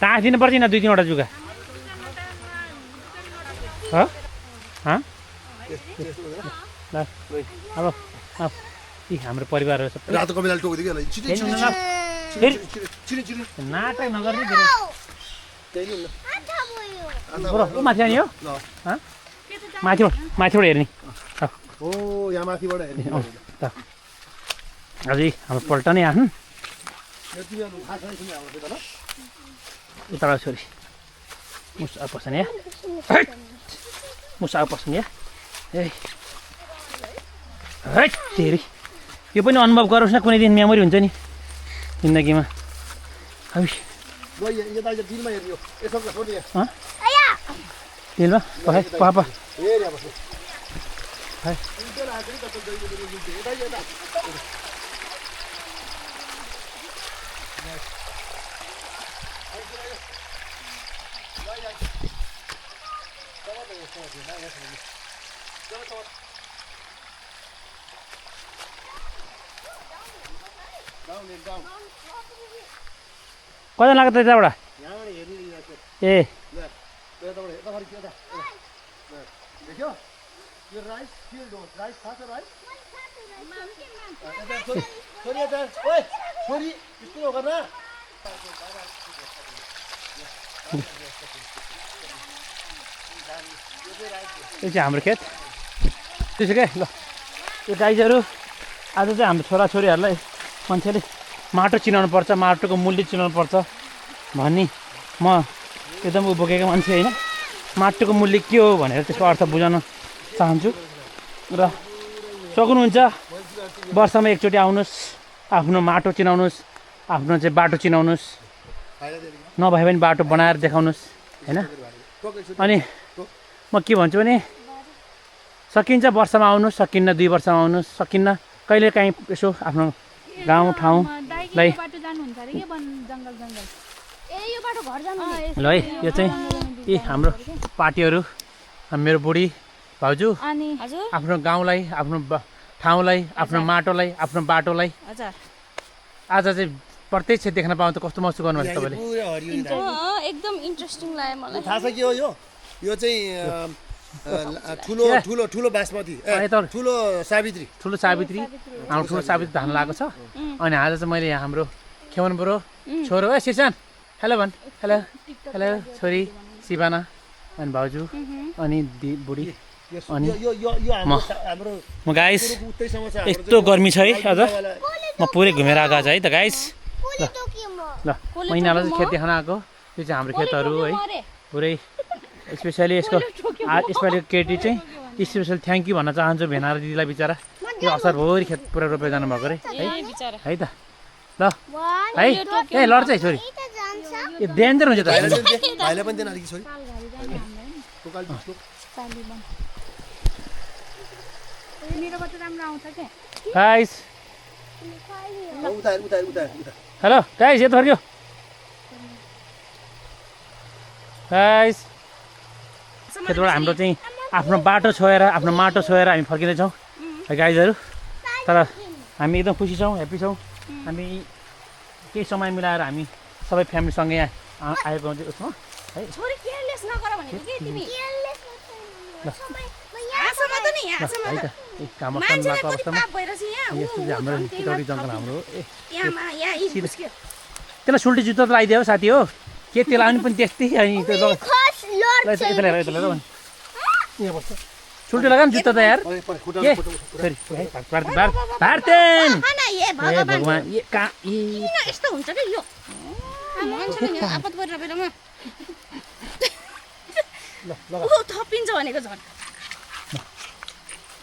तास दिनुपर्छ नि 2-3 वटा जुगा ल अब हाम्रो परिवारहरू सबै रातो कमिलाले टोकिदियो नाटक नगर्ने माथि आउने हो माथिबाट हेर्ने हो यहाँ माथिबाट हेर्ने अझै हाम्रो पल्टनै आफ्नो उता छोरी मुसा पस्छ नि मुसा पस्छ नि ए धेरै यो पनि अनुभव गरोस् न कुनै दिन मेमोरी हुन्छ नि जिन्दगीमा पापा कता लाग्छ त्यताबाट ए यो चाहिँ हाम्रो खेत त्यसो क्या ल यो गाईहरू आज चाहिँ हाम्रो छोराछोरीहरूलाई मान्छेले माटो चिनाउनु पर्छ माटोको मूल्य चिनाउनु पर्छ भन्ने म एकदम बोकेको मान्छे होइन माटोको मूल्य के हो भनेर त्यसको अर्थ बुझाउन चाहन्छु र सक्नुहुन्छ वर्षमा एकचोटि आउनुहोस् आफ्नो माटो चिनाउनुहोस् आफ्नो चाहिँ बाटो चिनाउनुहोस् नभए पनि बाटो बनाएर देखाउनुहोस् होइन अनि म के भन्छु भने सकिन्छ वर्षमा आउनुहोस् सकिन्न 2 वर्षमा आउनुहोस् सकिन्न कहिले काहीँ यसो आफ्नो गाउँ ठाउँलाई ल है यो चाहिँ यी हाम्रो पार्टीहरू मेरो बुढी भाउजू आफ्नो गाउँलाई आफ्नो ठाउँलाई आफ्नो माटोलाई आफ्नो बाटोलाई आज चाहिँ प्रत्यक्ष देख्न पाउँछ कस्तो महसुस गर्नुभएको तपाईँले एकदम इन्ट्रेस्टिङ लाग्यो मलाई थाहा छ के हो यो चाहिँ ठुलो ठुलो ठुलो बासमती ठुलो सावित्री हाम्रो ठुलो सावित्री धान लागेको छ अनि आज चाहिँ मैले यहाँ हाम्रो खेमन बुढो छोरो ए सिर्सान हेलो भन् हेलो हेलो छोरी शिवाना अनि भाउजू अनि बुढी अनि म गाइस यस्तो गर्मी छ है अझ म पुरै घुमेर आएको छ है त गाइस ल महिनालाई चाहिँ खेत देखाउन आएको यो चाहिँ हाम्रो खेतहरू है पुरै स्पेसली यसपालि केटी चाहिँ स्पेसल थ्याङ्क यू भन्न चाहन्छु भेनार दिदीलाई बिचरा यो असरभरि खेत पुरा रोपेर जानुभएको अरे है त ल है ए लड्छ है छोरी यो डेन्जर हुन्छ त गाइस हेलो गाइस यता फर्क्यो गाइस खेतबाट हाम्रो चाहिँ आफ्नो बाटो छोएर आफ्नो माटो छोएर हामी फर्किँदैछौँ गाइजहरू तर हामी एकदम खुसी छौँ ह्याप्पी छौँ हामी केही समय मिलाएर हामी सबै फ्यामिलीसँगै यहाँ आएको हुन्छ उसमा है काम भएको अवस्थामा यस्तो चाहिँ हाम्रो चितौडी जङ्गल हाम्रो त्यसलाई सुल्टी जुत्ता त लगाइदियो साथी हो के त्यो लगाउनु पनि त्यस्तै अनि त्यो सुल्टी लगा जुत्ता त यार भगवान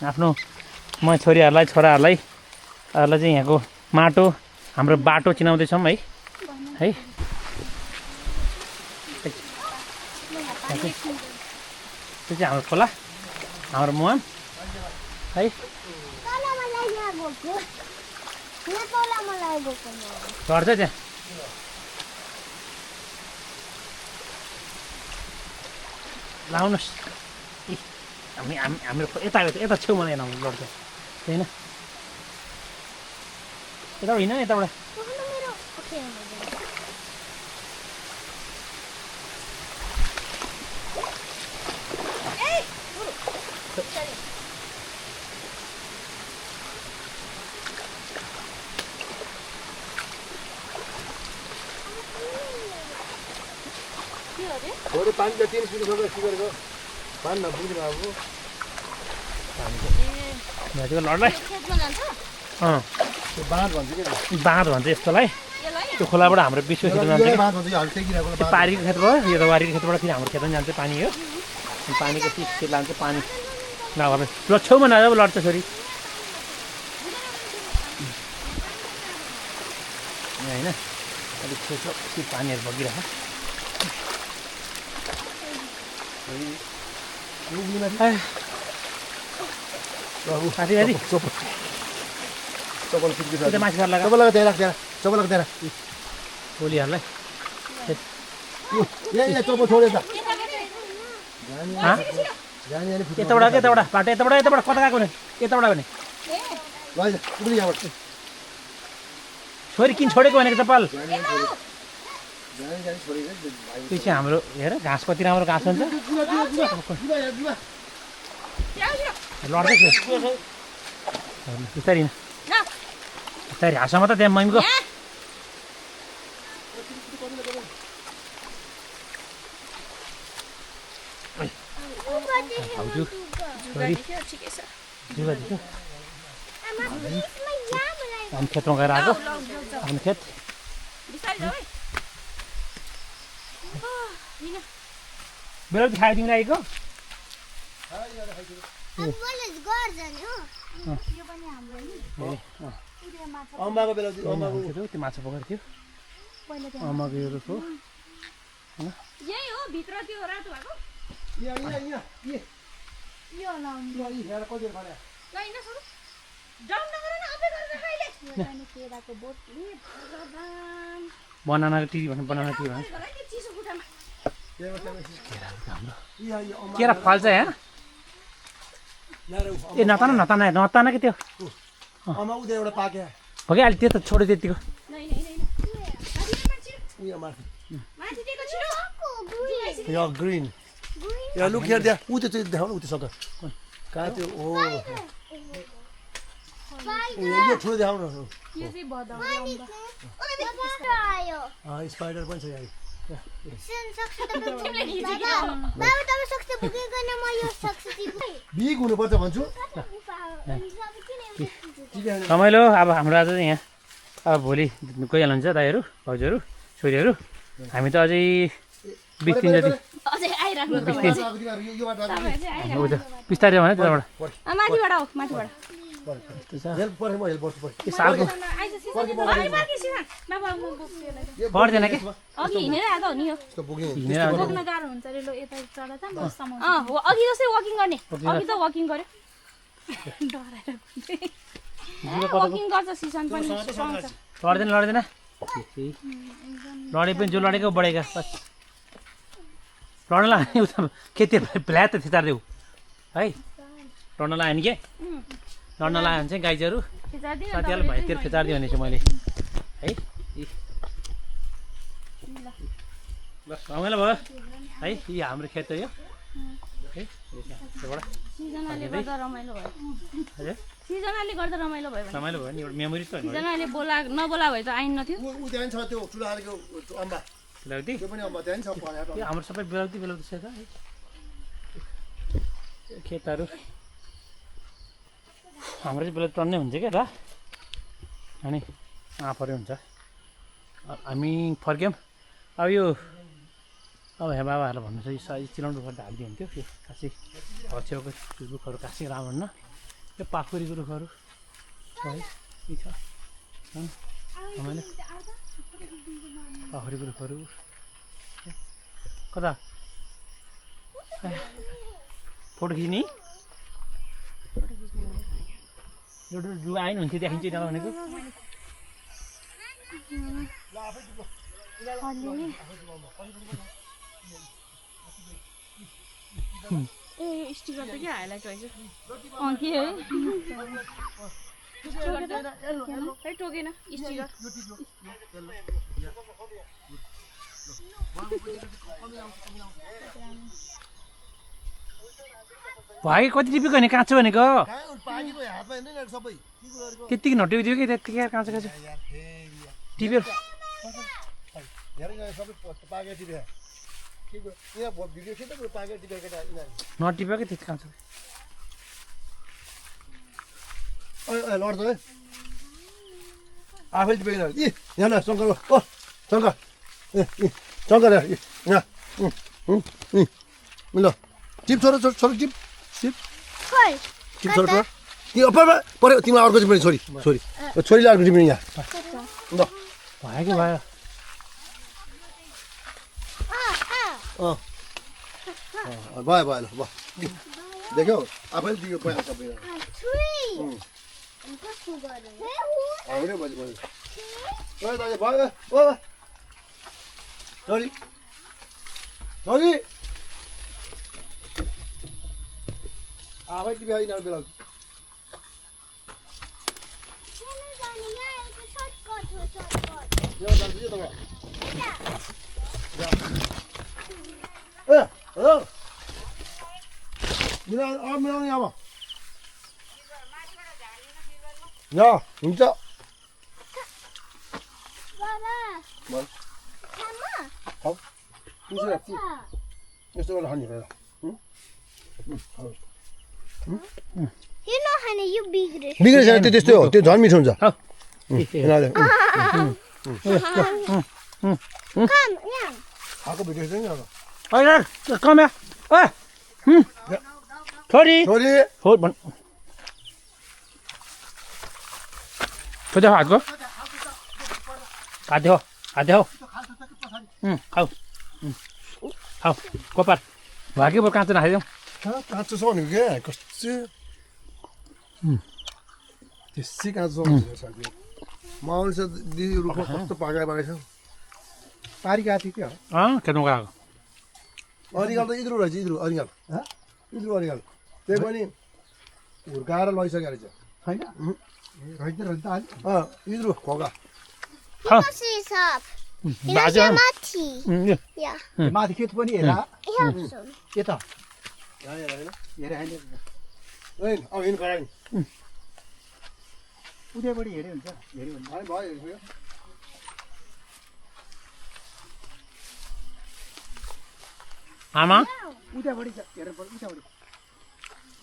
आफ्नो म छोरीहरूलाई छोराहरूलाई चाहिँ यहाँको माटो हाम्रो बाटो चिनाउँदैछौँ है है त्यो चाहिँ हाम्रो खोला हाम्रो मुहान है चढ्छ त्यहाँ लाउनुहोस् हाम्रो यता छेउमा यहाँ लड्छ होइन यता होइन यताबाट थोरै पानी त 3 फुटसम्म सुकेको पानी नपुग्दैन अब भाइको लडलाई खेतमा जान्छ त्यो बाँध भन्छ के बाँध भन्छ यस्तोलाई यसलाई त्यो खोलाबाट हाम्रो विश्व खेतमा जान्छ कि बाँध भन्छ यो हाल टेकिरहेको त्यो पारीको खेतबाट यो त वारीको खेतबाट फेरि हाम्रो खेतमा जान्छ पानी हो अनि पानीको चिज लान्छ पानी नभए ल छेउमा नजाऊ लड्छ छोरी होइन अलिक छेउ पानीहरू बगिरहेको साथी साथी चपल फिक्री त्यो माथि घर लगा चपल लगा त्यहाँ राख त्यहाँ चपल लगा त्यहाँ गोलीहरूलाई यहाँ चपल छोडे त जाने अनि यताबाट बाटो यताबाट कता गएको भने यताबाट भने लैजा उब्री यहाँबाट छोरी किन छोडेको भनेको चप्पल जाने छोडेको त्यो चाहिँ हाम्रो हेर घाँस कति राम्रो घाँस हुन्छ लड्दै थियो बिस्तारी बिस्तारी हाँसमा त त्यहाँ मम्मीको भाउजू छोरी जुगा दिएको हामी खेतमा गएर आएको हामी खेत बेलुकी खायो तिमीले आएको अम्बाको बेला अम्बाको त्यो माछा पकाएको थियो अम्माको यो रुख हो यही हो भित्र त्यो रातो भएको लाइन सुरु डाउन नगर न अबे गरेर खाइले केराको बोटले भगवान बनानाको टिभी भन्नु बनाना टिभी भन्नु होला के चिसो खुट्टामा केरा फल्छ यहाँ ए नताना कि त्यो अम्मा उता एउटा पाक्या हो कि अहिले त्यो त छोड्यो त्यतिको नै नै नै उयो माथि माथि दिएको छिरो यो ग्रिन यो लुक हेर त्यहाँ उ त्यो देखाउनु उति सक कहाँ त्यो ओ यो ठुलो देखाउनु यो चाहिँ बदाम स्पाइडर पनि छ यहाँ बिग हुनुपर्छ भन्छु रमाइलो अब हाम्रो आज चाहिँ यहाँ अब भोलि गइहाल्नुहुन्छ दाइहरू भाउजूहरू छोरीहरू हामी त अझै 20 दिन जति अझै आइराख्नु उता बिस्तारै भने त्यताबाट माथिबाट हो माथिबाट यो सालको पर्दैन कि अघि हिँडेर आएको हो नि यो हिँडेर बोक्न गाह्रो हुन्छ अरे लो यता चढा त हो अघि जस्तै वकिङ गर्ने अघि त वकिङ गर्यो डराएर वकिङ गर्छ सिजन पनि सुसाउँछ लड्दैन लड्दैन लडे पनि जो लडेको बढेका बस लड्न लाग्यो उता खेती भ्ल्या त थिचारिदेऊ है लड्न लाग्यो नि के लड्न लाग्यो भने चाहिँ गाइजहरू साथीहरूलाई भाइतिर फिचारिदियो भने चाहिँ मैले है बस रमाइलो भयो है यी हाम्रो खेत हो यो है त्योबाट सिजनले गर्दा रमाइलो भयो हजुर सिजनले गर्दा रमाइलो भयो रमाइलो भयो नि एउटा मेमोरी त हो नि सिजनले नबोला भए त आइन्नथ्यो उ त्यहाँ छ त्यो ठुलो खालको अम्बा बेलाउती त्यो पनि अम्बा त्यहाँ छ यो हाम्रो सबै बेलाउती छ त है खेतहरू हाम्रो चाहिँ बेला टन्नै हुन्छ क्या र अनि आँपहरू हुन्छ हामी फर्क्यौँ अब यो अब यहाँ बाबाहरूलाई भन्नु छ यो चिलाउनु रुखहरू हालिदियो हुन्थ्यो यो खासै घर छेउको रुखहरू खासै राम्रो हुन्न यो पाखुरीको रुखहरू है यी छ रमाइलो पाखुरीको रुखहरू कता फोटो खिच्ने एउटा जुवा आइन हुन्थ्यो त्यहाँ खिच्यो भनेको ए स्टिकर त के हाइलाइट भएछ के है टोकेन स्टिकर भाइ कति टिपेको होइन काँचो भनेको पानीको हातमा हेर्नु सबै त्यत्तिकै नटिपिदियो कि त्यत्तिकै काँचो काँचो टिपेर धेरै सबै पाके टिपे यहाँ भिडियो खिच्दा पाकेट टिपेको केटा यिनीहरू नटिपेकै त्यति काम छ लड्छ है आफैले टिपेको यिनीहरू यहाँ ल शङ्कर ओ शङ्कर शङ्कर यहाँ ल टिप छोरो छोरो टिप टिप टिप छोरो छोरो पऱ्यो तिमीलाई अर्को टिप्ने छोरी छोरी छोरीले अर्को टिप्ने यहाँ ल भयो कि भयो भयो भयो ल भयो देख्यौ आफैले दियो पैसा सबै भयो ओ छोरी छोरी आफै टिप्यो यिनीहरू बेला मिलाउने अब ल हुन्छ यस्तो गरेर खाने बिग्रेछ त्यस्तै हो त्यो झन् मिठो हुन्छ खाएको भिडियो छैन कम्या छोरी छोरी हो भन् खोज्यो हातको खाद्यो खाद्यो खाऊ खाऊ कोपार भयो कि काँचो नखाइदिउँ काँचो छ भनेको क्या कस्तो त्यसै काँचो छ माउले छ दिदीहरू कस्तो पाका छ पारी गएको थियो क्या खेल्नु गएको अरिगाल त इद्रो रहेछ इद्रो अरिगाल इद्रो अरिगाल त्यही पनि हुर्काएर लैसकेको रहेछ इद्रो खोका माथि खेत पनि हेर यता उद्यापट्टि हेऱ्यो हुन्छ हेऱ्यो भने भयो आमा उद्यापट्टि हेर्नु पर्छ उद्यापट्टि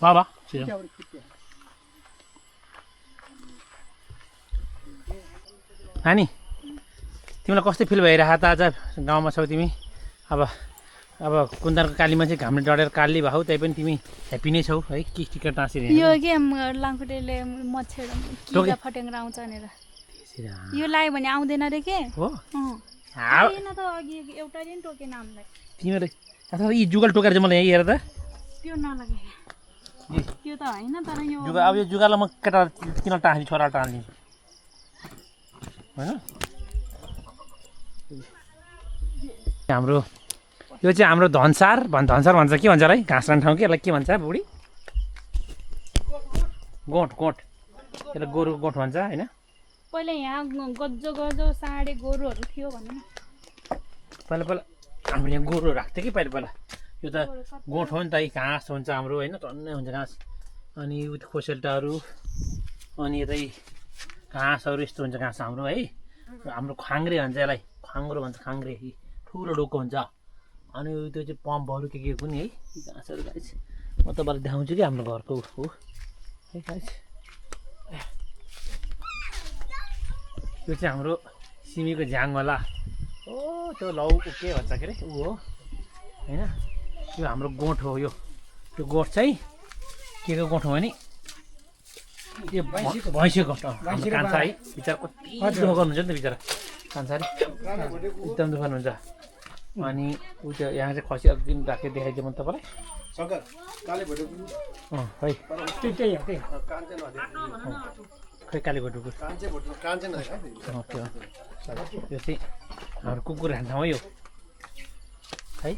बाबा नानी तिमीलाई कस्तो फिल भइरहेको त आज गाउँमा छौ तिमी अब कुन्दनको काली मान्छे घामले डढेर काली भाउ त्यही पनि तिमी ह्याप्पी नै छौ है के टिकट टाँसेर यो के लामखुट्टेले मच्छर किरा फट्याङ्ग्रा आउँछ भनेर यो लायो भने आउँदैन रे के हो आएन त अघि एउटाले नि टोकेन हामीलाई तिमीले अथवा यी जुगाल टोकेर चाहिँ मलाई यहीँ हेर त त्यो नलगे त्यो त होइन तर यो जुगा अब यो जुगालाई म केटा किन टाँस्ने छोरा टाँसिदिन्छु होइन हाम्रो यो चाहिँ हाम्रो धनसार भन्छ के भन्छ होला है घाँस खाने ठाउँ के यसलाई के भन्छ बुढी गोठ गोठ यसलाई गोरु गोठ भन्छ होइन पहिला यहाँ गजो गजो साँडे गोरुहरू थियो भने पहिला हामीले यहाँ गोरु राख्थ्यो कि पहिला यो त गोठ हो नि त घाँस हुन्छ हाम्रो होइन टन्नै हुन्छ घाँस अनि उयो खोसेल्टाहरू अनि यतै घाँसहरू यस्तो हुन्छ घाँस हाम्रो है हाम्रो खाङ्रे भन्छ यसलाई खाङ्रो भन्छ खाङ्रे ठुलो डोको हुन्छ अनि त्यो चाहिँ पम्पहरू के पनि है घाँसहरू गाइस म तपाईँलाई देखाउँछु कि हाम्रो घरको हो है गाइस यो चाहिँ हाम्रो सिमीको झ्याङवाला हो त्यो लौ के भन्छ के अरे ऊ हो होइन यो हाम्रो गोठ हो यो गोठ चाहिँ के को गोठ हो भने यो भैँसीको गोठ कान्छा है बिचरा कति दुःख गर्नुहुन्छ नि त बिचरा कान्छा अरे एकदम दुःख गर्नुहुन्छ अनि ऊ त्यो यहाँ चाहिँ खसी अघि दिन राखेर देखाइदिएँ म तपाईँलाई है त्यही हो खै काली भोटुको यो चाहिँ हाम्रो कुकुर खाने ठाउँ है यो है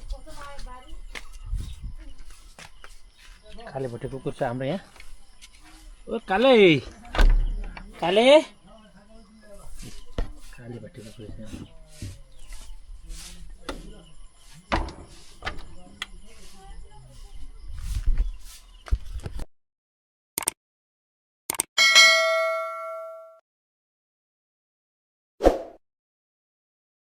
काले भोटे कुकुर छ हाम्रो यहाँ ओ काले काले काले भोटे कुकुर छ